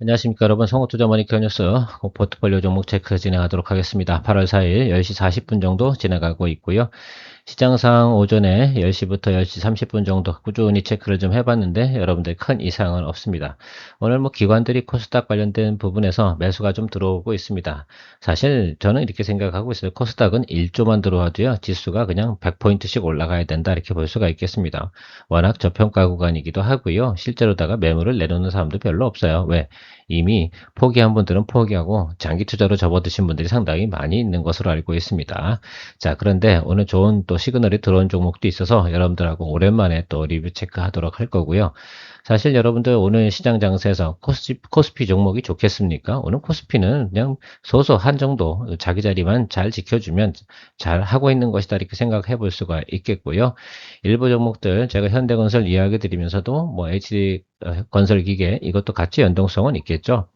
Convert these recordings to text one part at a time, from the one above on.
안녕하십니까 여러분. 성우투자 머니터 뉴스 포트폴리오 종목 체크 진행하도록 하겠습니다. 8월 4일 10시 40분 정도 지나가고 있고요. 시장상 오전에 10시부터 10시 30분 정도 꾸준히 체크를 좀 해봤는데 여러분들 큰 이상은 없습니다. 오늘 뭐 기관들이 코스닥 관련된 부분에서 매수가 좀 들어오고 있습니다. 사실 저는 이렇게 생각하고 있어요. 코스닥은 1조만 들어와도요. 지수가 그냥 100포인트씩 올라가야 된다 이렇게 볼 수가 있겠습니다. 워낙 저평가 구간이기도 하고요. 실제로다가 매물을 내놓는 사람도 별로 없어요. 왜? 이미 포기한 분들은 포기하고 장기 투자로 접어드신 분들이 상당히 많이 있는 것으로 알고 있습니다. 자, 그런데 오늘 좋은 또 시그널이 들어온 종목도 있어서 여러분들하고 오랜만에 또 리뷰 체크하도록 할 거고요. 사실 여러분들 오늘 시장 장세에서 코스피 종목이 좋겠습니까? 오늘 코스피는 그냥 소소한 정도 자기 자리만 잘 지켜주면 잘 하고 있는 것이다 이렇게 생각해 볼 수가 있겠고요. 일부 종목들 제가 현대건설 이야기 드리면서도 뭐 HD 건설기계 이것도 같이 연동성은 있겠죠.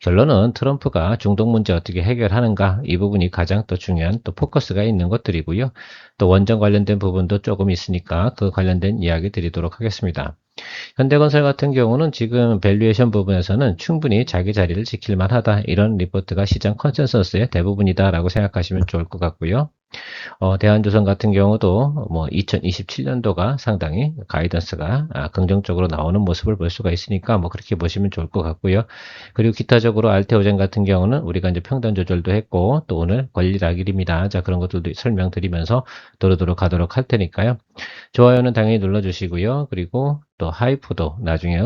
결론은 트럼프가 중동 문제 어떻게 해결하는가 이 부분이 가장 또 중요한 또 포커스가 있는 것들이고요. 또 원전 관련된 부분도 조금 있으니까 그 관련된 이야기 드리도록 하겠습니다. 현대건설 같은 경우는 지금 밸류에이션 부분에서는 충분히 자기 자리를 지킬 만하다 이런 리포트가 시장 컨센서스의 대부분이다 라고 생각하시면 좋을 것 같고요. 대한조선 같은 경우도 뭐 2027년도가 상당히 가이던스가 긍정적으로 나오는 모습을 볼 수가 있으니까 뭐 그렇게 보시면 좋을 것 같고요. 그리고 기타적으로 알테오젠 같은 경우는 우리가 이제 평단 조절도 했고 또 오늘 권리락일입니다. 자, 그런 것들도 설명드리면서 도로도로 가도록 할 테니까요. 좋아요는 당연히 눌러주시고요. 그리고 또 하이프도 나중에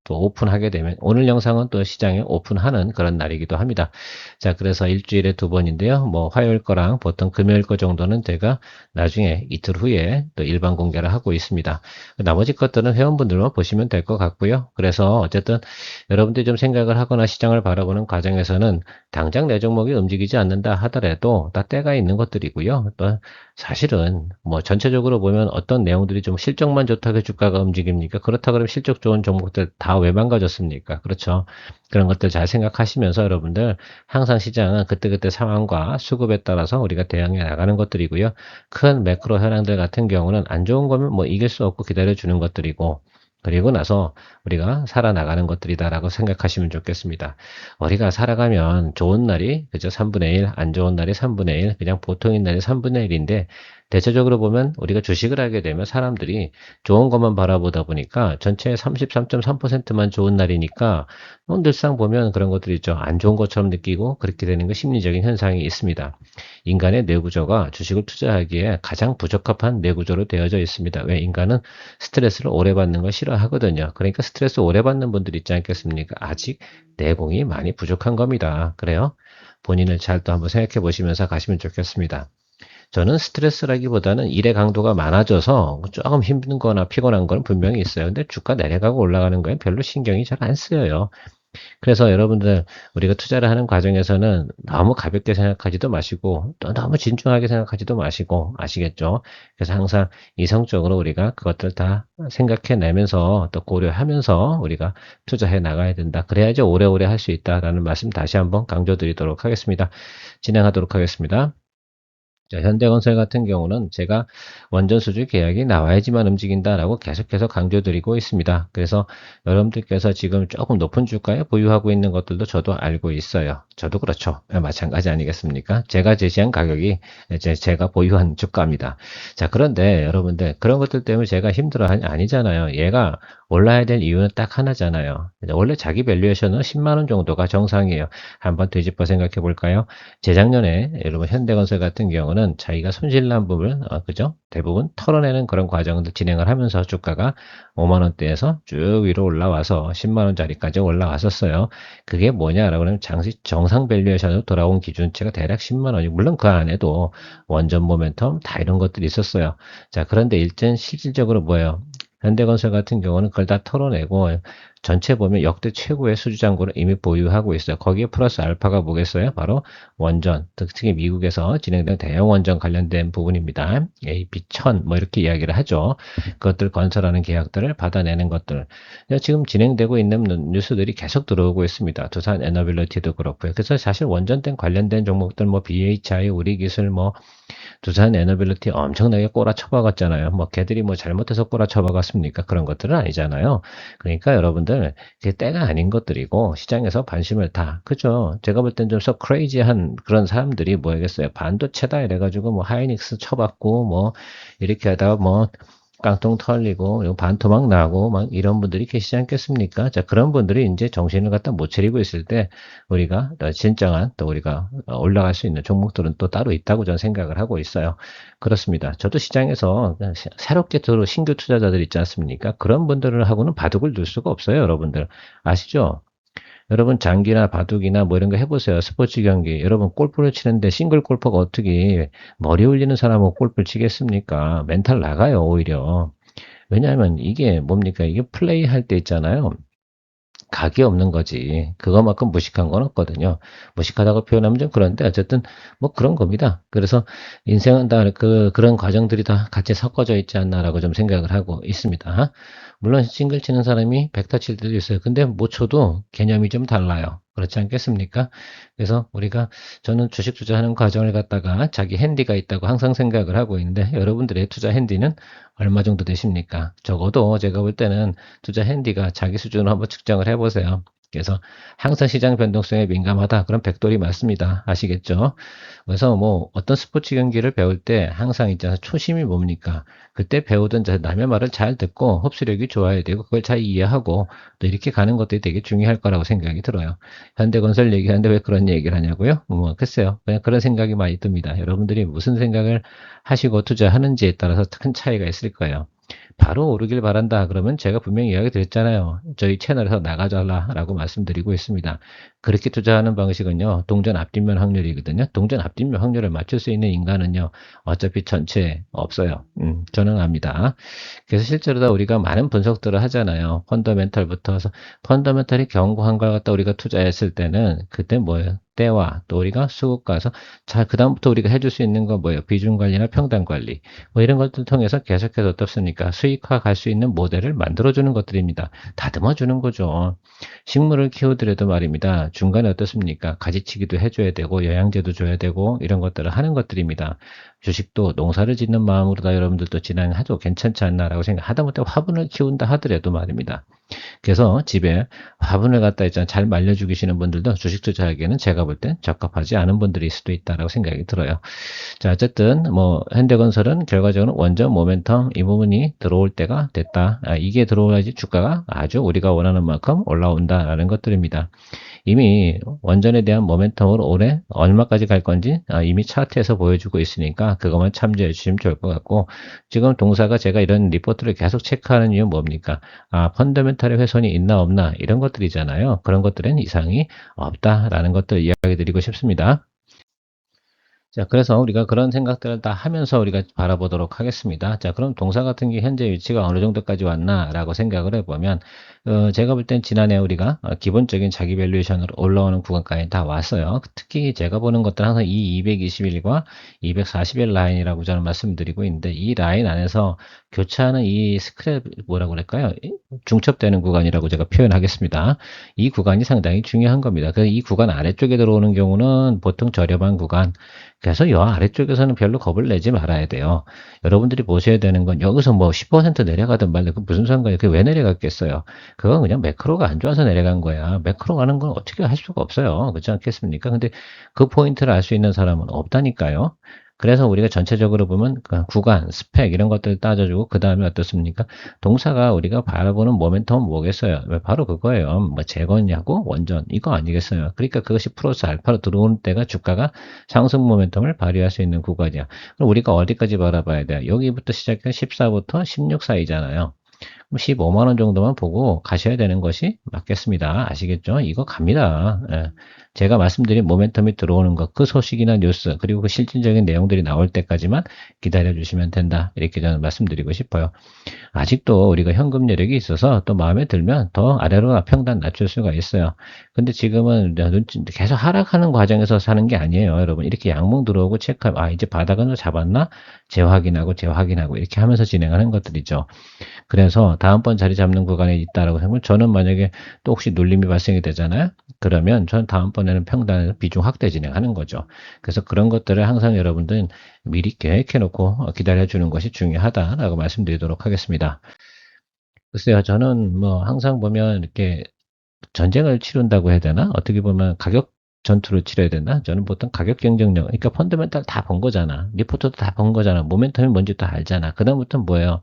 또 오픈하게 되면 오늘 영상은 또 시장에 오픈하는 그런 날이기도 합니다. 자, 그래서 일주일에 2번인데요. 뭐 화요일 거랑 보통 금요일 거 정도는 제가 나중에 이틀 후에 또 일반 공개를 하고 있습니다. 나머지 것들은 회원분들만 보시면 될 것 같고요. 그래서 어쨌든 여러분들이 좀 생각을 하거나 시장을 바라보는 과정에서는 당장 내 종목이 움직이지 않는다 하더라도 다 때가 있는 것들이고요. 또 사실은 뭐 전체적으로 보면 어떤 내용들이 좀 실적만 좋다고 주가가 움직입니까? 그렇다 그러면 실적 좋은 종목들 다 왜 망가졌습니까? 그렇죠. 그런 것들 잘 생각하시면서 여러분들 항상 시장은 그때그때 상황과 수급에 따라서 우리가 대응해 나가는 것들이고요. 큰 매크로 현황들 같은 경우는 안 좋은 거면 뭐 이길 수 없고 기다려주는 것들이고 그리고 나서 우리가 살아나가는 것들이다라고 생각하시면 좋겠습니다. 우리가 살아가면 좋은 날이 그저 3분의 1, 안 좋은 날이 3분의 1, 그냥 보통인 날이 3분의 1인데 대체적으로 보면 우리가 주식을 하게 되면 사람들이 좋은 것만 바라보다 보니까 전체의 33.3%만 좋은 날이니까 늘상 보면 그런 것들이 있죠. 안 좋은 것처럼 느끼고 그렇게 되는 거 심리적인 현상이 있습니다. 인간의 뇌구조가 주식을 투자하기에 가장 부적합한 뇌구조로 되어져 있습니다. 왜 인간은 스트레스를 오래 받는 걸 싫어하거든요. 그러니까 스트레스 오래 받는 분들 있지 않겠습니까? 아직 내공이 많이 부족한 겁니다. 그래요? 본인을 잘 또 한번 생각해 보시면서 가시면 좋겠습니다. 저는 스트레스라기보다는 일의 강도가 많아져서 조금 힘든 거나 피곤한 건 분명히 있어요. 근데 주가 내려가고 올라가는 거에 별로 신경이 잘 안 쓰여요. 그래서 여러분들 우리가 투자를 하는 과정에서는 너무 가볍게 생각하지도 마시고 또 너무 진중하게 생각하지도 마시고 아시겠죠? 그래서 항상 이성적으로 우리가 그것들 다 생각해내면서 또 고려하면서 우리가 투자해 나가야 된다. 그래야지 오래오래 할 수 있다라는 말씀 다시 한번 강조드리도록 하겠습니다. 진행하도록 하겠습니다. 자, 현대건설 같은 경우는 제가 원전 수주 계약이 나와야지만 움직인다라고 계속해서 강조드리고 있습니다. 그래서 여러분들께서 지금 조금 높은 주가에 보유하고 있는 것들도 저도 알고 있어요. 저도 그렇죠. 마찬가지 아니겠습니까? 제가 제시한 가격이 제가 보유한 주가입니다. 자, 그런데 여러분들 그런 것들 때문에 제가 아니잖아요. 얘가 올라야 될 이유는 딱 하나잖아요. 원래 자기 밸류에이션은 10만 원 정도가 정상이에요. 한번 되짚어 생각해 볼까요? 재작년에 여러분 현대건설 같은 경우는 자기가 손실난 부분, 그죠? 대부분 털어내는 그런 과정을 진행을 하면서 주가가 5만 원대에서 쭉 위로 올라와서 10만 원짜리까지 올라왔었어요. 그게 뭐냐라고 하면 정상 밸류에이션으로 돌아온 기준치가 대략 10만 원이 물론 그 안에도 원전 모멘텀 다 이런 것들이 있었어요. 자, 그런데 일단 실질적으로 뭐예요? 현대건설 같은 경우는 그걸 다 털어내고 전체 보면 역대 최고의 수주잔고를 이미 보유하고 있어요. 거기에 플러스 알파가 뭐겠어요? 바로 원전, 특히 미국에서 진행된 대형 원전 관련된 부분입니다. AP1000 뭐 이렇게 이야기를 하죠. 그것들 건설하는 계약들을 받아내는 것들. 지금 진행되고 있는 뉴스들이 계속 들어오고 있습니다. 두산 에너빌리티도 그렇고요. 그래서 사실 원전된 관련된 종목들 뭐 BHI, 우리기술 뭐 두산 에너빌리티 엄청나게 꼬라쳐박았잖아요. 뭐 걔들이 뭐 잘못해서 꼬라쳐박았습니까? 그런 것들은 아니잖아요. 그러니까 여러분들 것들, 그게 때가 아닌 것들이고, 시장에서 관심을 다, 그죠? 제가 볼 땐 좀 서 크레이지한 그런 사람들이 뭐겠어요? 반도체다 이래가지고, 뭐, 하이닉스 쳐봤고, 뭐, 이렇게 하다가 뭐, 깡통 털리고, 반토막 나고, 막 이런 분들이 계시지 않겠습니까? 자, 그런 분들이 이제 정신을 갖다 못 차리고 있을 때, 우리가 진정한 또 우리가 올라갈 수 있는 종목들은 또 따로 있다고 저는 생각을 하고 있어요. 그렇습니다. 저도 시장에서 새롭게 들어 신규 투자자들 있지 않습니까? 그런 분들을 하고는 바둑을 둘 수가 없어요, 여러분들. 아시죠? 여러분 장기나 바둑이나 뭐 이런 거 해보세요. 스포츠 경기. 여러분 골프를 치는데 싱글 골퍼가 어떻게 머리 올리는 사람하고 골프를 치겠습니까? 멘탈 나가요, 오히려. 왜냐하면 이게 뭡니까? 이게 플레이 할 때 있잖아요. 각이 없는 거지. 그거만큼 무식한 건 없거든요. 무식하다고 표현하면 좀 그런데 어쨌든 뭐 그런 겁니다. 그래서 인생은 다 그런 과정들이 다 같이 섞어져 있지 않나라고 좀 생각을 하고 있습니다. 물론 싱글 치는 사람이 백타 칠 때도 있어요. 근데 못 쳐도 개념이 좀 달라요. 그렇지 않겠습니까? 그래서 우리가 저는 주식 투자하는 과정을 갖다가 자기 핸디가 있다고 항상 생각을 하고 있는데 여러분들의 투자 핸디는 얼마 정도 되십니까? 적어도 제가 볼 때는 투자 핸디가 자기 수준으로 한번 측정을 해보세요. 그래서 항상 시장 변동성에 민감하다. 그럼 백돌이 맞습니다. 아시겠죠? 그래서 뭐 어떤 스포츠 경기를 배울 때 항상 있잖아요. 초심이 뭡니까? 그때 배우던 남의 말을 잘 듣고 흡수력이 좋아야 되고 그걸 잘 이해하고 또 이렇게 가는 것들이 되게 중요할 거라고 생각이 들어요. 현대건설 얘기하는데 왜 그런 얘기를 하냐고요? 뭐 글쎄요. 그냥 그런 생각이 많이 듭니다. 여러분들이 무슨 생각을 하시고 투자하는지에 따라서 큰 차이가 있을 거예요. 바로 오르길 바란다. 그러면 제가 분명히 이야기 드렸잖아요. 저희 채널에서 나가달라라고 말씀드리고 있습니다. 그렇게 투자하는 방식은요. 동전 앞뒷면 확률이거든요. 동전 앞뒷면 확률을 맞출 수 있는 인간은요. 어차피 전체 없어요. 저는 압니다. 그래서 실제로 다 우리가 많은 분석들을 하잖아요. 펀더멘털부터 해서 펀더멘털이 견고한 걸 갖다 우리가 투자했을 때는 그때 뭐예요? 때와 또 우리가 수급가서 자 그다음부터 우리가 해줄 수 있는 건 뭐예요? 비중 관리나 평단 관리 뭐 이런 것들 통해서 계속해서 어떻습니까? 수익화 갈 수 있는 모델을 만들어주는 것들입니다. 다듬어 주는 거죠. 식물을 키우더라도 말입니다. 중간에 어떻습니까? 가지치기도 해줘야 되고 영양제도 줘야 되고 이런 것들을 하는 것들입니다. 주식도 농사를 짓는 마음으로 다 여러분들도 진행해도 괜찮지 않나라고 생각. 하다못해 화분을 키운다 하더라도 말입니다. 그래서 집에 화분을 갖다 있잖아요. 잘 말려 죽이시는 분들도 주식 투자하기에는 제가 볼 땐 적합하지 않은 분들이 있을 수도 있다라고 생각이 들어요. 자, 어쨌든 뭐 현대건설은 결과적으로 원전 모멘텀 이 부분이 들어올 때가 됐다. 이게 들어와야지 주가가 아주 우리가 원하는 만큼 올라온다라는 것들입니다. 이미 원전에 대한 모멘텀으로 올해 얼마까지 갈 건지 이미 차트에서 보여주고 있으니까 그것만 참조해 주시면 좋을 것 같고 지금 동사가 제가 이런 리포트를 계속 체크하는 이유는 뭡니까? 펀더멘탈의 훼손이 있나 없나 이런 것들이잖아요. 그런 것들은 이상이 없다라는 것들 이야기 드리고 싶습니다. 자, 그래서 우리가 그런 생각들을 다 하면서 우리가 바라보도록 하겠습니다. 자, 그럼 동사 같은 게 현재 위치가 어느 정도까지 왔나라고 생각을 해보면, 제가 볼 땐 지난해 우리가 기본적인 자기 밸류에이션으로 올라오는 구간까지 다 왔어요. 특히 제가 보는 것들은 항상 이 221과 241 라인이라고 저는 말씀드리고 있는데, 이 라인 안에서 교차하는 이 스크랩, 뭐라고 그럴까요? 중첩되는 구간이라고 제가 표현하겠습니다. 이 구간이 상당히 중요한 겁니다. 그래서 이 구간 아래쪽에 들어오는 경우는 보통 저렴한 구간, 그래서 요 아래쪽에서는 별로 겁을 내지 말아야 돼요. 여러분들이 보셔야 되는 건 여기서 뭐 10% 내려가든 말든 그 무슨 상관이에요. 그게 왜 내려갔겠어요. 그건 그냥 매크로가 안 좋아서 내려간 거야. 매크로 가는 건 어떻게 할 수가 없어요. 그렇지 않겠습니까? 근데 그 포인트를 알 수 있는 사람은 없다니까요. 그래서 우리가 전체적으로 보면 그 구간, 스펙 이런 것들을 따져주고 그 다음에 어떻습니까? 동사가 우리가 바라보는 모멘텀은 뭐겠어요? 바로 그거예요. 뭐 재건이하고 원전 이거 아니겠어요? 그러니까 그것이 플러스 알파로 들어오는 때가 주가가 상승 모멘텀을 발휘할 수 있는 구간이야. 그럼 우리가 어디까지 바라봐야 돼요? 여기부터 시작해 14부터 16 사이잖아요. 15만 원 정도만 보고 가셔야 되는 것이 맞겠습니다. 아시겠죠? 이거 갑니다. 예. 제가 말씀드린 모멘텀이 들어오는 것, 그 소식이나 뉴스, 그리고 그 실질적인 내용들이 나올 때까지만 기다려 주시면 된다. 이렇게 저는 말씀드리고 싶어요. 아직도 우리가 현금 여력이 있어서 또 마음에 들면 더 아래로 평단 낮출 수가 있어요. 근데 지금은 계속 하락하는 과정에서 사는 게 아니에요. 여러분. 이렇게 양봉 들어오고 체크하면, 이제 바닥은 잡았나? 재확인하고 이렇게 하면서 진행하는 것들이죠. 그래서 다음번 자리 잡는 구간에 있다라고 하면 저는 만약에 또 혹시 눌림이 발생이 되잖아요. 그러면 저는 다음번에는 평단에서 비중 확대 진행하는 거죠. 그래서 그런 것들을 항상 여러분들은 미리 계획해 놓고 기다려 주는 것이 중요하다라고 말씀드리도록 하겠습니다. 글쎄요, 저는 뭐 항상 보면 이렇게 전쟁을 치룬다고 해야 되나? 어떻게 보면 가격 전투를 치러야 되나? 저는 보통 가격 경쟁력, 그러니까 펀더멘탈 다 본 거잖아. 리포트도 다 본 거잖아. 모멘텀이 뭔지 다 알잖아. 그다음부터는 뭐예요?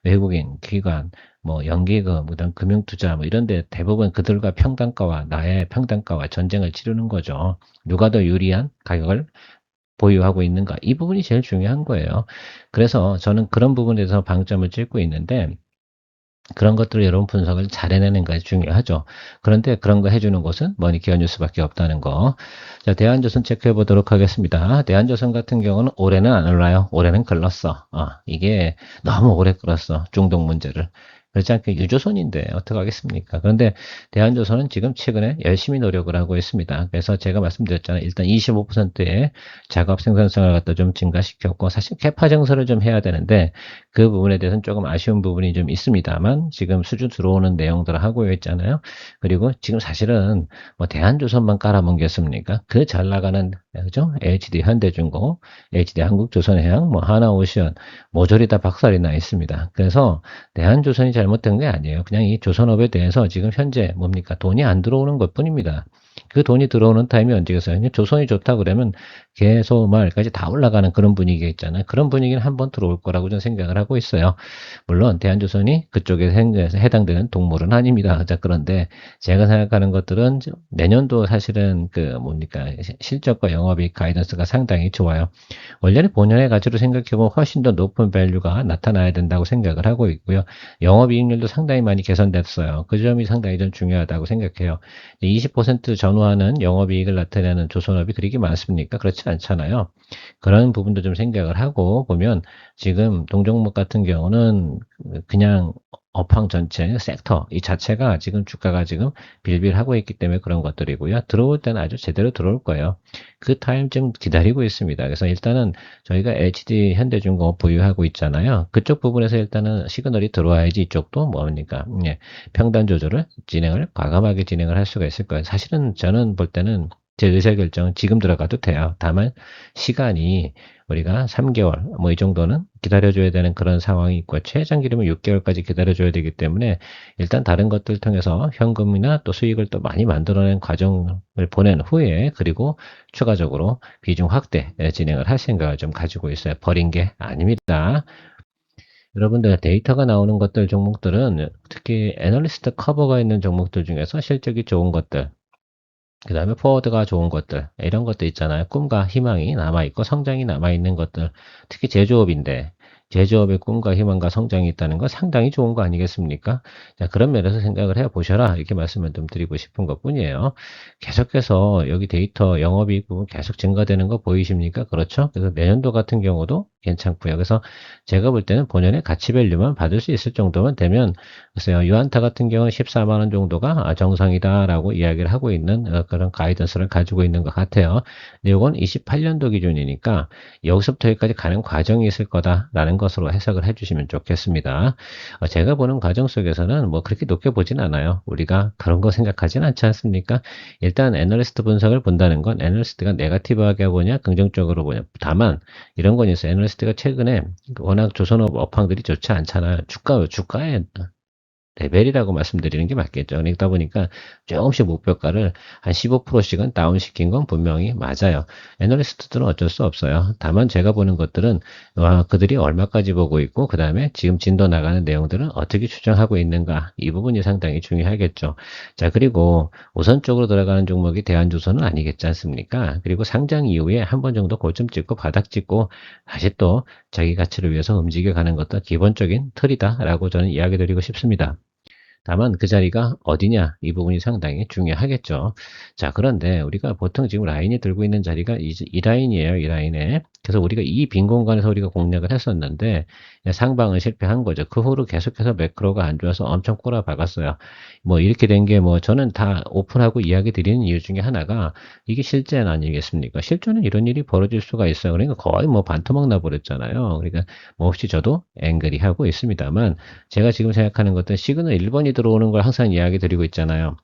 외국인, 기관, 뭐 연기금, 그다음 금융투자 뭐 이런 데 대부분 그들과 평단가와 나의 평단가와 전쟁을 치르는 거죠. 누가 더 유리한 가격을 보유하고 있는가? 이 부분이 제일 중요한 거예요. 그래서 저는 그런 부분에 대해서 방점을 찍고 있는데 그런 것들을 여러분 분석을 잘 해내는 것이 중요하죠. 그런데 그런 거 해주는 곳은 머니케어 뉴스밖에 없다는 거. 자, 대한조선 체크해 보도록 하겠습니다. 대한조선 같은 경우는 올해는 안 올라요. 올해는 글렀어. 이게 너무 오래 끌었어. 중동 문제를. 그렇지 않게 유조선인데 어떡하겠습니까? 그런데 대한조선은 지금 최근에 열심히 노력을 하고 있습니다. 그래서 제가 말씀드렸잖아요. 일단 25%의 작업 생산성을 갖다 좀 증가시켰고 사실 캐파 증설을 좀 해야 되는데 그 부분에 대해서는 조금 아쉬운 부분이 좀 있습니다만 지금 수주 들어오는 내용들을 하고 있잖아요. 그리고 지금 사실은 뭐 대한조선만 깔아먹겠습니까? 그 잘 나가는 그죠? HD 현대중공, HD 한국조선해양, 뭐 하나오션 모조리 다 박살이 나 있습니다. 그래서 대한조선이 잘못된 게 아니에요. 그냥 이 조선업에 대해서 지금 현재 뭡니까? 돈이 안 들어오는 것뿐입니다. 그 돈이 들어오는 타임이 언제겠어요? 조선이 좋다 그러면 계속 말까지 다 올라가는 그런 분위기가 있잖아요. 그런 분위기는 한번 들어올 거라고 저는 생각을 하고 있어요. 물론 대한조선이 그쪽에 해당되는 동물은 아닙니다. 자, 그런데 제가 생각하는 것들은 내년도 사실은 그 뭡니까 실적과 영업이익 가이던스가 상당히 좋아요. 원래는 본연의 가치로 생각해보면 훨씬 더 높은 밸류가 나타나야 된다고 생각을 하고 있고요. 영업이익률도 상당히 많이 개선됐어요. 그 점이 상당히 좀 중요하다고 생각해요. 20% 전후하는 영업이익을 나타내는 조선업이 그렇게 많습니까? 그렇지 않잖아요. 그런 부분도 좀 생각을 하고 보면 지금 동종목 같은 경우는 그냥 업황 전체 섹터 이 자체가 지금 주가가 지금 빌빌하고 있기 때문에 그런 것들이고요. 들어올 때는 아주 제대로 들어올 거예요. 그 타임 좀 기다리고 있습니다. 그래서 일단은 저희가 HD 현대중공업 보유하고 있잖아요. 그쪽 부분에서 일단은 시그널이 들어와야지 이쪽도 뭡니까? 예, 평단 조절을 진행을 과감하게 진행을 할 수가 있을 거예요. 사실은 저는 볼 때는 제 의사결정은 지금 들어가도 돼요. 다만 시간이 우리가 3개월 뭐 이 정도는 기다려줘야 되는 그런 상황이 있고 최장기로면 6개월까지 기다려줘야 되기 때문에 일단 다른 것들 통해서 현금이나 또 수익을 또 많이 만들어낸 과정을 보낸 후에 그리고 추가적으로 비중 확대 진행을 할 생각을 좀 가지고 있어요. 버린 게 아닙니다. 여러분들 데이터가 나오는 것들 종목들은 특히 애널리스트 커버가 있는 종목들 중에서 실적이 좋은 것들 그 다음에 포워드가 좋은 것들 이런 것들 있잖아요. 꿈과 희망이 남아있고 성장이 남아있는 것들 특히 제조업인데 제조업의 꿈과 희망과 성장이 있다는 건 상당히 좋은 거 아니겠습니까? 자, 그런 면에서 생각을 해보셔라 이렇게 말씀을 좀 드리고 싶은 것 뿐이에요. 계속해서 여기 데이터 영업이익 부분 계속 증가되는 거 보이십니까? 그렇죠? 그래서 내년도 같은 경우도 괜찮고요. 그래서 제가 볼 때는 본연의 가치 밸류만 받을 수 있을 정도만 되면 글쎄요. 유안타 같은 경우는 14만 원 정도가 정상이다라고 이야기를 하고 있는 그런 가이던스를 가지고 있는 것 같아요. 근데 이건 28년도 기준이니까 여기서부터 여기까지 가는 과정이 있을 거다라는 것으로 해석을 해주시면 좋겠습니다. 제가 보는 과정 속에서는 뭐 그렇게 높게 보진 않아요. 우리가 그런 거 생각하진 않지 않습니까? 일단 애널리스트 분석을 본다는 건 애널리스트가 네거티브하게 보냐 긍정적으로 보냐 다만 이런 건 있어요. 애널리스트가 최근에 워낙 조선업 업황들이 좋지 않잖아요. 주가에 레벨이라고 말씀드리는 게 맞겠죠. 그러다 보니까 조금씩 목표가를 한 15%씩은 다운시킨 건 분명히 맞아요. 애널리스트들은 어쩔 수 없어요. 다만 제가 보는 것들은 그들이 얼마까지 보고 있고 그 다음에 지금 진도 나가는 내용들은 어떻게 추정하고 있는가 이 부분이 상당히 중요하겠죠. 자, 그리고 우선적으로 들어가는 종목이 대한조선은 아니겠지 않습니까? 그리고 상장 이후에 한 번 정도 고점 찍고 바닥 찍고 다시 또 자기 가치를 위해서 움직여가는 것도 기본적인 틀이다라고 저는 이야기 드리고 싶습니다. 다만 그 자리가 어디냐 이 부분이 상당히 중요하겠죠. 자, 그런데 우리가 보통 지금 라인이 들고 있는 자리가 이 라인이에요. 이 라인에. 그래서 우리가 이 빈 공간에서 우리가 공략을 했었는데 상방은 실패한 거죠. 그 후로 계속해서 매크로가 안 좋아서 엄청 꼬라박았어요. 뭐 이렇게 된 게 뭐 저는 다 오픈하고 이야기 드리는 이유 중에 하나가 이게 실제는 아니겠습니까? 실제는 이런 일이 벌어질 수가 있어요. 그러니까 거의 뭐 반토막 나버렸잖아요. 그러니까 몹시 저도 앵그리 하고 있습니다만 제가 지금 생각하는 것은 시그널 1번이 들어오는 걸 항상 이야기 드리고 있잖아요.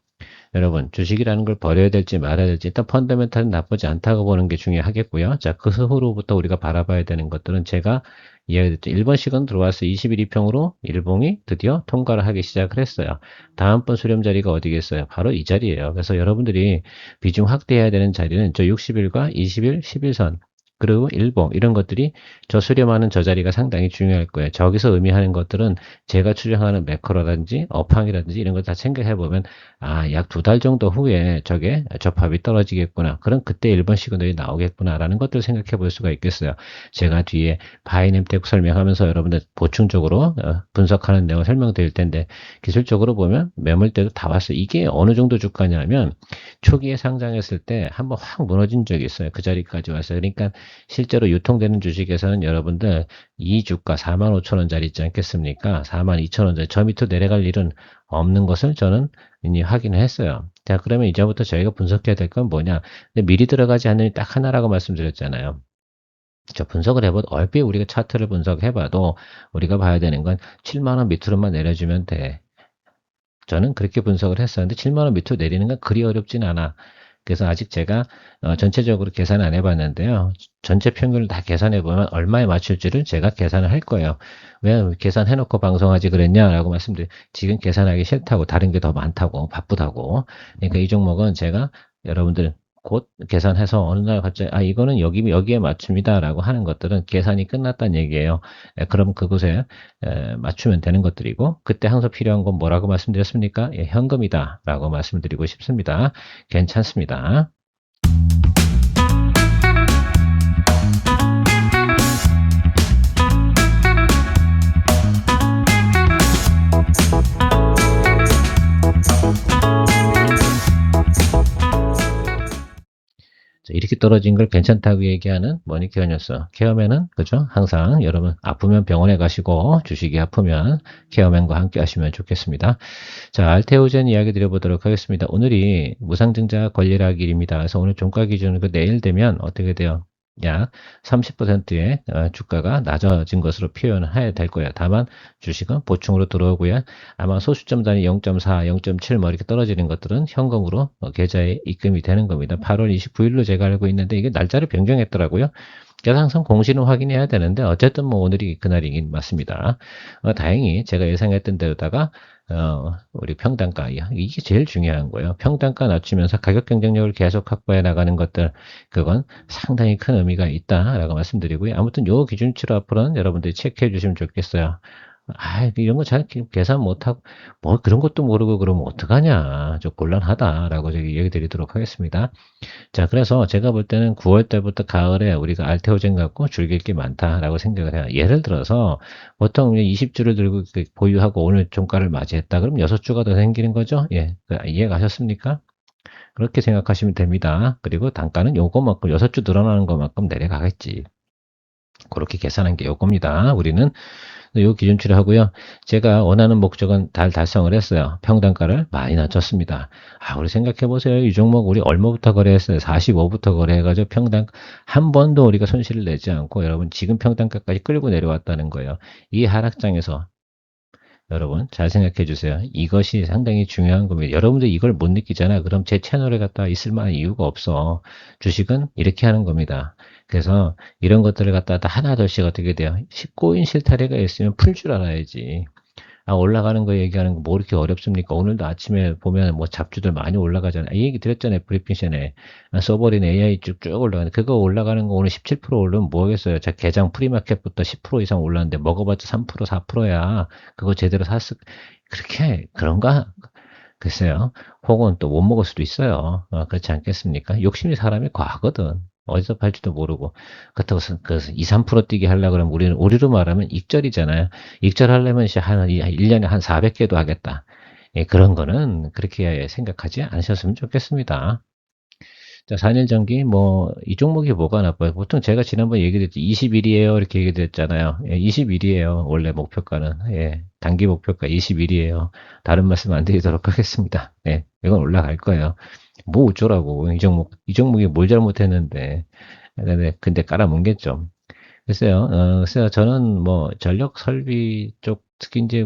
여러분, 주식이라는 걸 버려야 될지 말아야 될지 일단 펀더멘탈은 나쁘지 않다고 보는 게 중요하겠고요. 자, 그 후로부터 우리가 바라봐야 되는 것들은 제가 이야기했죠. 1번씩은 들어와서 21 이평으로 일봉이 드디어 통과를 하기 시작을 했어요. 다음번 수렴 자리가 어디겠어요? 바로 이 자리예요. 그래서 여러분들이 비중 확대해야 되는 자리는 저 60일과 20일, 11선 그리고 일봉 이런 것들이 저 수렴하는 저 자리가 상당히 중요할 거예요. 저기서 의미하는 것들은 제가 추정하는 매크로라든지 업황이라든지 이런 걸 다 생각해 보면 약 2달 정도 후에 저게 접합이 떨어지겠구나. 그럼 그때 1번 시그널이 나오겠구나 라는 것들을 생각해 볼 수가 있겠어요. 제가 뒤에 바이nem텍 설명하면서 여러분들 보충적으로 분석하는 내용을 설명드릴 텐데 기술적으로 보면 매물대도 다 왔어요. 이게 어느 정도 주가냐면 초기에 상장했을 때 한번 확 무너진 적이 있어요. 그 자리까지 왔어요. 그러니까 실제로 유통되는 주식에서는 여러분들 이 주가 45,000원짜리 있지 않겠습니까? 42,000원짜리 저 밑으로 내려갈 일은 없는 것을 저는 이미 확인을 했어요. 자, 그러면 이제부터 저희가 분석해야 될 건 뭐냐? 근데 미리 들어가지 않는 게 딱 하나라고 말씀드렸잖아요. 저 분석을 해봐도 얼핏 우리가 차트를 분석해봐도 우리가 봐야 되는 건 7만원 밑으로만 내려주면 돼. 저는 그렇게 분석을 했었는데 7만원 밑으로 내리는 건 그리 어렵진 않아. 그래서 아직 제가 전체적으로 계산 안 해봤는데요. 전체 평균을 다 계산해보면 얼마에 맞출지를 제가 계산을 할 거예요. 왜 계산해놓고 방송하지 그랬냐라고 말씀드려. 지금 계산하기 싫다고 다른 게 더 많다고 바쁘다고. 그러니까 이 종목은 제가 여러분들 곧 계산해서 어느 날 갑자기 이거는 여기에 맞춥니다라고 하는 것들은 계산이 끝났다는 얘기예요. 그럼 그곳에 맞추면 되는 것들이고 그때 항상 필요한 건 뭐라고 말씀드렸습니까? 현금이다 라고 말씀드리고 싶습니다. 괜찮습니다. 이렇게 떨어진 걸 괜찮다고 얘기하는 머니케어 뉴스. 케어맨은, 그죠? 항상 여러분 아프면 병원에 가시고 주식이 아프면 케어맨과 함께 하시면 좋겠습니다. 자, 알테오젠 이야기 드려보도록 하겠습니다. 오늘이 무상증자 권리락일입니다. 그래서 오늘 종가 기준으로 내일 되면 어떻게 돼요? 약 30%의 주가가 낮아진 것으로 표현을 해야 될 거예요. 다만 주식은 보충으로 들어오고요. 아마 소수점 단위 0.4, 0.7 뭐 이렇게 떨어지는 것들은 현금으로 계좌에 입금이 되는 겁니다. 8월 29일로 제가 알고 있는데 이게 날짜를 변경했더라고요. 그래서 항상 공시는 확인해야 되는데 어쨌든 뭐 오늘이 그날이긴 맞습니다. 다행히 제가 예상했던 대로다가 우리 평단가 이게 제일 중요한 거예요. 평단가 낮추면서 가격 경쟁력을 계속 확보해 나가는 것들 그건 상당히 큰 의미가 있다라고 말씀드리고요. 아무튼 요 기준치로 앞으로는 여러분들이 체크해 주시면 좋겠어요. 이런 거 잘 계산 못하고, 뭐 그런 것도 모르고 그러면 어떡하냐. 좀 곤란하다라고 제가 얘기 드리도록 하겠습니다. 자, 그래서 제가 볼 때는 9월 달부터 가을에 우리가 알테오젠 갖고 즐길 게 많다라고 생각을 해요. 예를 들어서 보통 20주를 들고 보유하고 오늘 종가를 맞이했다. 그럼 6주가 더 생기는 거죠? 예, 이해가셨습니까? 그렇게 생각하시면 됩니다. 그리고 단가는 요거만큼 6주 늘어나는 것만큼 내려가겠지. 그렇게 계산한 게 요겁니다. 우리는 요 기준치를 하고요. 제가 원하는 목적은 달성을 했어요. 평단가를 많이 낮췄습니다. 우리 생각해 보세요. 이 종목 우리 얼마부터 거래했어요? 45부터 거래해가지고 평단 한 번도 우리가 손실을 내지 않고 여러분 지금 평단가까지 끌고 내려왔다는 거예요. 이 하락장에서 여러분 잘 생각해 주세요. 이것이 상당히 중요한 겁니다. 여러분들 이걸 못 느끼잖아. 그럼 제 채널에 갖다 있을 만한 이유가 없어. 주식은 이렇게 하는 겁니다. 그래서 이런 것들을 갖다가 하나둘씩 어떻게 돼요? 꼬인 실타래가 있으면 풀 줄 알아야지. 올라가는 거 얘기하는 거 뭐 이렇게 어렵습니까? 오늘도 아침에 보면 뭐 잡주들 많이 올라가잖아요. 이 얘기 드렸잖아요. 브리핑 시간에. 서버린 AI 쭉쭉 올라가는 그거 올라가는 거 오늘 17% 오르면 뭐겠어요? 자, 개장 프리마켓부터 10% 이상 올랐는데 먹어봤자 3%, 4%야. 그거 제대로 샀을, 그런가? 글쎄요. 혹은 또 못 먹을 수도 있어요. 그렇지 않겠습니까? 욕심이 사람이 과하거든. 어디서 팔지도 모르고. 그렇다고 2, 3% 뛰게 하려고 그러면 우리로 말하면 익절이잖아요. 익절하려면 1년에 한 400개도 하겠다. 예, 그런 거는 그렇게 생각하지 않으셨으면 좋겠습니다. 자, 4년 전기, 이 종목이 뭐가 나빠요? 보통 제가 지난번에 얘기 드렸죠. 21이에요. 이렇게 얘기 드렸잖아요. 예, 21이에요. 원래 목표가는. 예, 단기 목표가 21이에요. 다른 말씀 안 드리도록 하겠습니다. 예, 이건 올라갈 거예요. 뭐 어쩌라고. 이 종목이 뭘 잘못했는데. 네, 근데 깔아뭉갰죠. 글쎄요, 저는 전력 설비 쪽, 특히 이제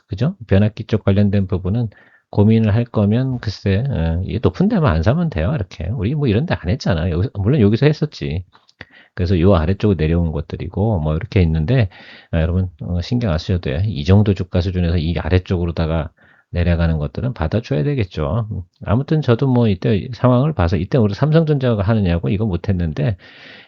그죠? 변압기 쪽 관련된 부분은 고민을 할 거면 글쎄 이게 높은 데만 안 사면 돼요. 이렇게 우리 뭐 이런 데 안 했잖아. 물론 여기서 했었지. 그래서 요 아래쪽으로 내려온 것들이고 뭐 이렇게 있는데 여러분 신경 안 쓰셔도 돼요. 이 정도 주가 수준에서 이 아래쪽으로다가 내려가는 것들은 받아줘야 되겠죠. 아무튼 저도 뭐 이때 상황을 봐서 이때 우리 삼성전자가 하느냐고 이거 못했는데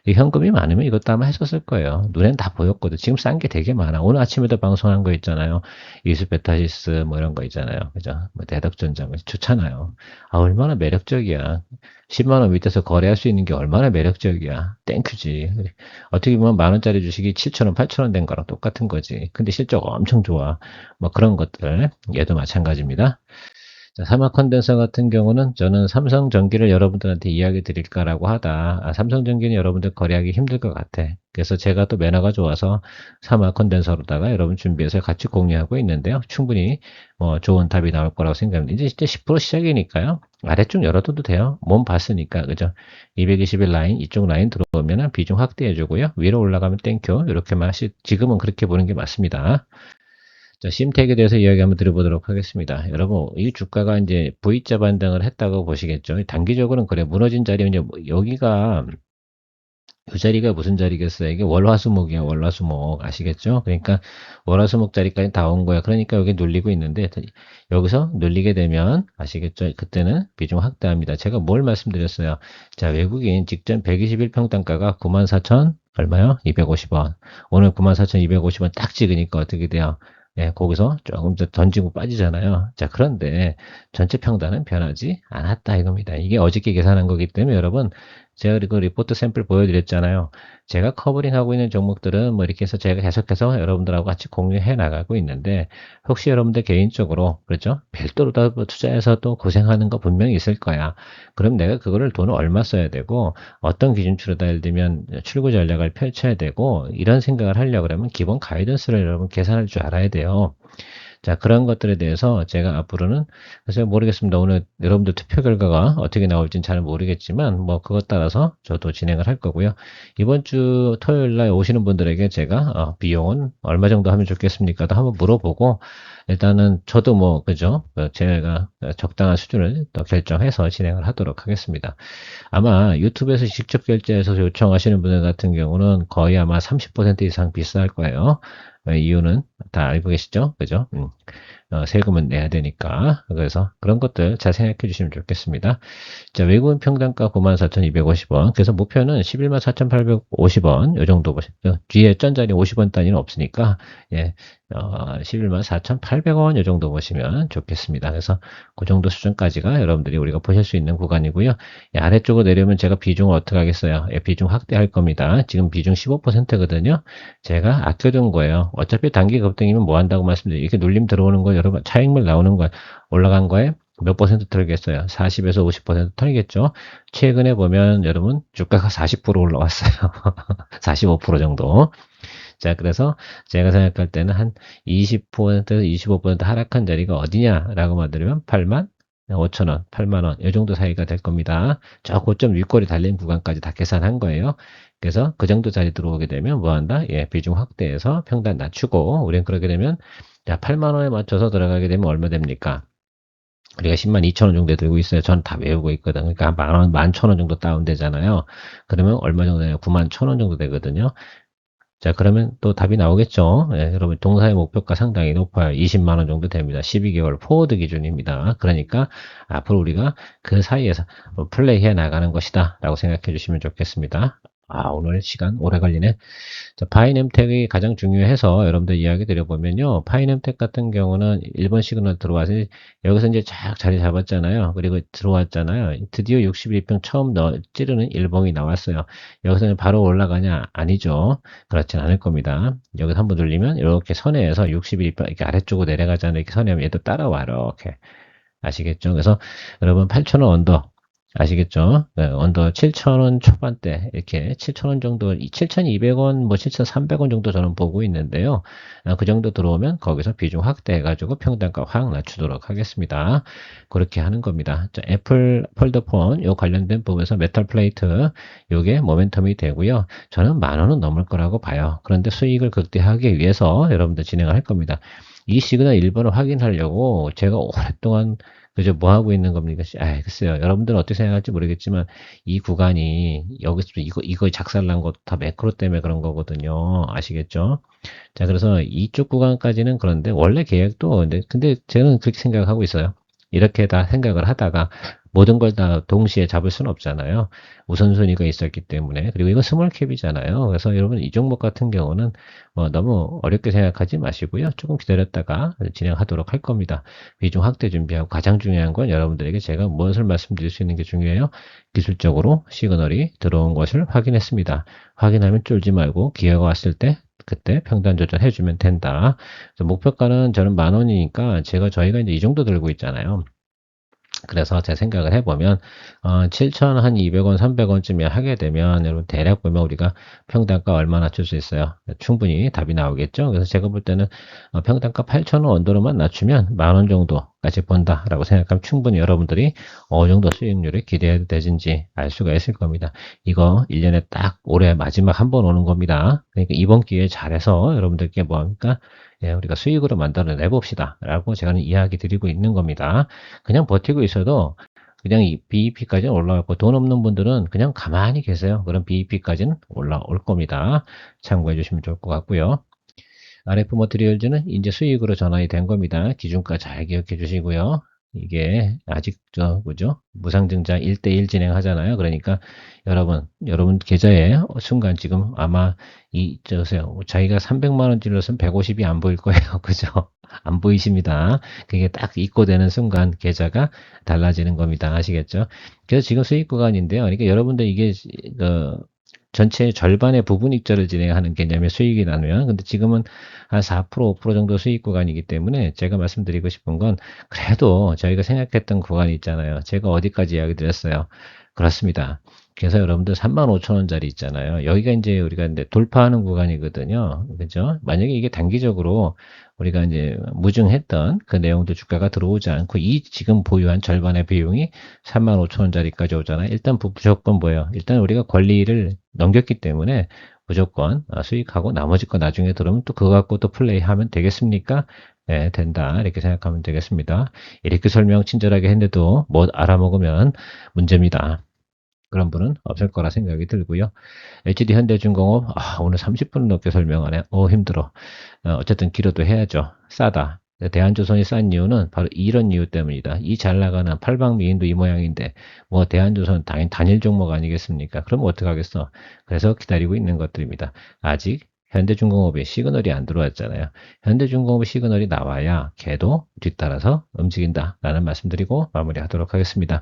이 현금이 많으면 이것도 아마 했었을 거예요. 눈엔 다 보였거든. 지금 싼 게 되게 많아. 오늘 아침에도 방송한 거 있잖아요. 이수베타시스 뭐 이런 거 있잖아요. 그죠? 뭐 대덕전자 뭐 좋잖아요. 아, 얼마나 매력적이야. 10만 원 밑에서 거래할 수 있는 게 얼마나 매력적이야. 땡큐지. 어떻게 보면 만 원짜리 주식이 7천 원, 8천 원 된 거랑 똑같은 거지. 근데 실적 엄청 좋아. 뭐 그런 것들. 얘도 마찬가지입니다. 자, 사막 컨덴서 같은 경우는 저는 삼성전기를 여러분들한테 이야기 드릴까라고 하다. 삼성전기는 여러분들 거래하기 힘들 것 같아. 그래서 제가 또 매너가 좋아서 사막 컨덴서로다가 여러분 준비해서 같이 공유하고 있는데요. 충분히 좋은 답이 나올 거라고 생각합니다. 이제 진짜 10% 시작이니까요. 아래쪽 열어둬도 돼요. 몸 봤으니까. 그죠? 221 라인, 이쪽 라인 들어오면 비중 확대해주고요. 위로 올라가면 땡큐. 이렇게만 지금은 그렇게 보는 게 맞습니다. 자, 심택에 대해서 이야기 한번 드려보도록 하겠습니다. 여러분, 이 주가가 이제 V자 반등을 했다고 보시겠죠. 단기적으로는 그래. 무너진 자리는 이제 여기가, 이 자리가 무슨 자리겠어요? 이게 월화수목이야, 월화수목. 아시겠죠? 그러니까 월화수목 자리까지 다 온 거야. 그러니까 여기 눌리고 있는데, 여기서 눌리게 되면, 아시겠죠? 그때는 비중 확대합니다. 제가 뭘 말씀드렸어요? 자, 외국인 직전 121평단가가 94,000, 얼마요? 250원. 오늘 94,250원 딱 찍으니까 어떻게 돼요? 예, 거기서 조금 더 던지고 빠지잖아요. 자, 그런데 전체 평단은 변하지 않았다 이겁니다. 이게 어저께 계산한 거기 때문에 여러분, 제가 그 리포트 샘플 보여드렸잖아요. 제가 커버링하고 있는 종목들은 뭐 이렇게 해서 제가 계속해서 여러분들하고 같이 공유해 나가고 있는데, 혹시 여러분들 개인적으로, 그렇죠? 별도로 다 투자해서 또 고생하는 거 분명히 있을 거야. 그럼 내가 그거를 돈을 얼마 써야 되고, 어떤 기준치로 예를 들면 출구 전략을 펼쳐야 되고, 이런 생각을 하려고 그러면 기본 가이던스를 여러분 계산할 줄 알아야 돼요. 자, 그런 것들에 대해서 제가 앞으로는, 그래서 모르겠습니다. 오늘 여러분들 투표 결과가 어떻게 나올지는 잘 모르겠지만, 뭐, 그것 따라서 저도 진행을 할 거고요. 이번 주 토요일 날 오시는 분들에게 제가, 비용은 얼마 정도 하면 좋겠습니까? 도 한번 물어보고, 일단은 저도 뭐, 그죠? 제가 적당한 수준을 또 결정해서 진행을 하도록 하겠습니다. 아마 유튜브에서 직접 결제해서 요청하시는 분들 같은 경우는 거의 아마 30% 이상 비쌀 거예요. 이유는 다 알고 계시죠? 그죠? 세금은 내야 되니까. 그래서 그런 것들 잘 생각해 주시면 좋겠습니다. 자, 외국인 평단가 94,250원. 그래서 목표는 114,850원. 요 정도 보시죠. 뒤에 쩐자리 50원 단위는 없으니까, 예, 114,800원 요 정도 보시면 좋겠습니다. 그래서 그 정도 수준까지가 여러분들이 우리가 보실 수 있는 구간이고요. 예, 아래쪽으로 내려오면 제가 비중을 어떻게 하겠어요? 예, 비중 확대할 겁니다. 지금 비중 15%거든요. 제가 아껴둔 거예요. 어차피 단기 급등이면 뭐 한다고 말씀드려요. 이렇게 눌림 들어오는 거 여러분 차익물 나오는 거 올라간 거에 몇 퍼센트 털겠어요? 40에서 50% 털겠죠? 최근에 보면 여러분 주가가 40% 올라왔어요. 45% 정도. 자, 그래서 제가 생각할 때는 한 20%에서 25% 하락한 자리가 어디냐라고 말드리면 8만 5천원, 8만원, 이 정도 사이가 될 겁니다. 저 고점 윗꼬리 달린 구간까지 다 계산한 거예요. 그래서 그 정도 자리 들어오게 되면 뭐 한다? 예, 비중 확대해서 평단 낮추고, 우리는 그러게 되면, 자, 8만원에 맞춰서 들어가게 되면 얼마 됩니까? 우리가 10만 2천 원 정도 들고 있어요. 전 다 외우고 있거든. 그러니까 한 만 원, 11,000원 정도 다운되잖아요. 그러면 얼마 정도 되냐? 9만 1,000원 정도 되거든요. 자, 그러면 또 답이 나오겠죠. 예, 여러분, 동사의 목표가 상당히 높아요. 20만 원 정도 됩니다. 12개월 포워드 기준입니다. 그러니까 앞으로 우리가 그 사이에서 플레이해 나가는 것이다 라고 생각해 주시면 좋겠습니다. 아, 오늘 시간 오래 걸리네. 자, 파이nem텍이 가장 중요해서 여러분들 이야기 드려보면요. 파이nem텍 같은 경우는 일본 시그널 들어와서 여기서 이제 쫙 자리 잡았잖아요. 그리고 들어왔잖아요. 드디어 61평 처음 찌르는 일봉이 나왔어요. 여기서는 바로 올라가냐? 아니죠. 그렇진 않을 겁니다. 여기서 한번 눌리면 이렇게 선에서 61평 이렇게 아래쪽으로 내려가잖아요. 이렇게 선에 얘도 따라와 이렇게. 아시겠죠? 그래서 여러분 8,000원 언더 아시겠죠? 네, 언더 7,000원 초반대 이렇게 7,000원 정도 7,200원 뭐 7,300원 정도 저는 보고 있는데요. 그 정도 들어오면 거기서 비중 확대해 가지고 평단가 확 낮추도록 하겠습니다. 그렇게 하는 겁니다. 자, 애플 폴더폰 요 관련된 부분에서 메탈 플레이트 요게 모멘텀이 되고요. 저는 10,000원은 넘을 거라고 봐요. 그런데 수익을 극대화하기 위해서 여러분들 진행을 할 겁니다. 이 시그널 1번을 확인하려고 제가 오랫동안 그저 뭐 하고 있는 겁니까? 글쎄요. 여러분들은 어떻게 생각할지 모르겠지만 이 구간이 여기서 이거 작살난 것도 다 매크로 때문에 그런 거거든요. 아시겠죠? 자, 그래서 이쪽 구간까지는 그런데 원래 계획도 근데 저는 그렇게 생각하고 있어요. 이렇게 다 생각을 하다가 모든 걸 다 동시에 잡을 수는 없잖아요. 우선순위가 있었기 때문에. 그리고 이거 스몰캡이잖아요. 그래서 여러분 이 종목 같은 경우는 뭐 너무 어렵게 생각하지 마시고요. 조금 기다렸다가 진행하도록 할 겁니다. 비중 확대 준비하고 가장 중요한 건 여러분들에게 제가 무엇을 말씀드릴 수 있는 게 중요해요. 기술적으로 시그널이 들어온 것을 확인했습니다. 확인하면 쫄지 말고 기회가 왔을 때 그때 평단 조정해주면 된다. 그래서 목표가는 저는 10,000원이니까 저희가 이제 이 정도 들고 있잖아요. 그래서 제 생각을 해보면 7,200원, 300원쯤에 하게 되면 여러분 대략 보면 우리가 평단가 얼마 낮출 수 있어요. 충분히 답이 나오겠죠. 그래서 제가 볼 때는 평단가 8,000원 언더로만 낮추면 10,000원 정도까지 본다라고 생각하면 충분히 여러분들이 어느 정도 수익률을 기대해도 되는지 알 수가 있을 겁니다. 이거 1년에 딱 올해 마지막 한 번 오는 겁니다. 그러니까 이번 기회에 잘해서 여러분들께 뭐합니까? 예, 우리가 수익으로 만들어내 봅시다 라고 제가 이야기 드리고 있는 겁니다. 그냥 버티고 있어도 그냥 이 BEP까지는 올라가고 돈 없는 분들은 그냥 가만히 계세요. 그럼 BEP까지는 올라올 겁니다. 참고해 주시면 좋을 것 같고요. RF 머티리얼즈는 이제 수익으로 전환이 된 겁니다. 기준가 잘 기억해 주시고요. 이게 아직 그죠? 무상증자 1대1 진행하잖아요. 그러니까 여러분 계좌에 순간 지금 아마 자기가 300만 원 찔렀으면 150이 안 보일 거예요. 그죠? 안 보이십니다. 그게 딱 입고되는 순간 계좌가 달라지는 겁니다. 아시겠죠? 그래서 지금 수익 구간인데요. 그러니까 여러분들 이게 전체 절반의 부분 익절을 진행하는 개념의 수익이 나면 근데 지금은 한 4%, 5% 정도 수익 구간이기 때문에 제가 말씀드리고 싶은 건 그래도 저희가 생각했던 구간이 있잖아요. 제가 어디까지 이야기 드렸어요. 그렇습니다. 그래서 여러분들 35,000원짜리 있잖아요. 여기가 이제 우리가 이제 돌파하는 구간이거든요. 그죠? 만약에 이게 단기적으로 우리가 이제 무증했던 그 내용들 주가가 들어오지 않고 이 지금 보유한 절반의 비용이 35,000원짜리까지 오잖아요. 일단 무조건 뭐예요? 일단 우리가 권리를 넘겼기 때문에 무조건 수익하고 나머지 거 나중에 들어오면 또 그거 갖고 또 플레이하면 되겠습니까? 네, 된다. 이렇게 생각하면 되겠습니다. 이렇게 설명 친절하게 했는데도 못 알아먹으면 문제입니다. 그런 분은 없을 거라 생각이 들고요. HD 현대중공업, 오늘 30분 넘게 설명하네. 힘들어. 어쨌든 길어도 해야죠. 싸다. 대한조선이 싼 이유는 바로 이런 이유 때문이다. 이 잘 나가는 팔방미인도 이 모양인데, 뭐, 대한조선 당연히 단일 종목 아니겠습니까? 그럼 어떡하겠어? 그래서 기다리고 있는 것들입니다. 아직 현대중공업의 시그널이 안 들어왔잖아요. 현대중공업의 시그널이 나와야 걔도 뒤따라서 움직인다라는 말씀드리고 마무리하도록 하겠습니다.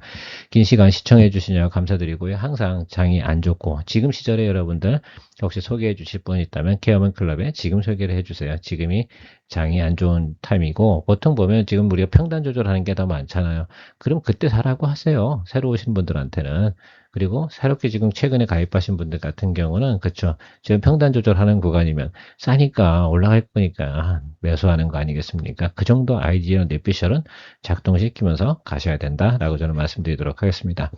긴 시간 시청해 주시냐고 감사드리고요. 항상 장이 안 좋고 지금 시절에 여러분들 혹시 소개해 주실 분 있다면 케어맨 클럽에 지금 소개를 해 주세요. 지금이 장이 안 좋은 타임이고 보통 보면 지금 우리가 평단 조절하는 게 더 많잖아요. 그럼 그때 사라고 하세요. 새로 오신 분들한테는. 그리고 새롭게 지금 최근에 가입하신 분들 같은 경우는 그쵸. 지금 평단 조절하는 구간이면 싸니까 올라갈 거니까 매수하는 거 아니겠습니까? 그 정도 아이디어 뇌피셜은 작동시키면서 가셔야 된다라고 저는 말씀드리도록 하겠습니다.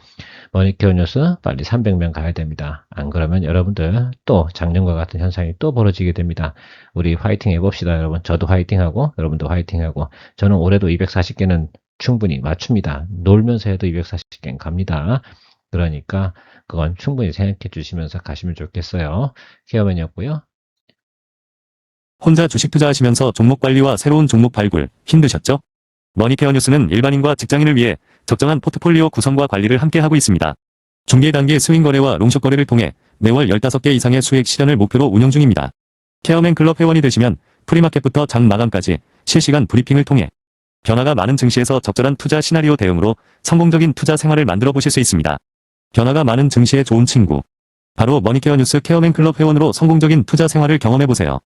머니케어 뉴스 빨리 300명 가야 됩니다. 안 그러면 여러분들 또 작년과 같은 현상이 또 벌어지게 됩니다. 우리 화이팅 해봅시다 여러분. 저도 화이팅하고 여러분도 화이팅하고 저는 올해도 240개는 충분히 맞춥니다. 놀면서 해도 240개는 갑니다. 그러니까 그건 충분히 생각해 주시면서 가시면 좋겠어요. 케어맨이었고요. 혼자 주식 투자하시면서 종목 관리와 새로운 종목 발굴 힘드셨죠? 머니케어 뉴스는 일반인과 직장인을 위해 적정한 포트폴리오 구성과 관리를 함께 하고 있습니다. 중개 단계 스윙 거래와 롱숏 거래를 통해 매월 15개 이상의 수익 실현을 목표로 운영 중입니다. 케어맨 클럽 회원이 되시면 프리마켓부터 장 마감까지 실시간 브리핑을 통해 변화가 많은 증시에서 적절한 투자 시나리오 대응으로 성공적인 투자 생활을 만들어 보실 수 있습니다. 변화가 많은 증시의 좋은 친구. 바로 머니케어 뉴스 케어맨 클럽 회원으로 성공적인 투자 생활을 경험해 보세요.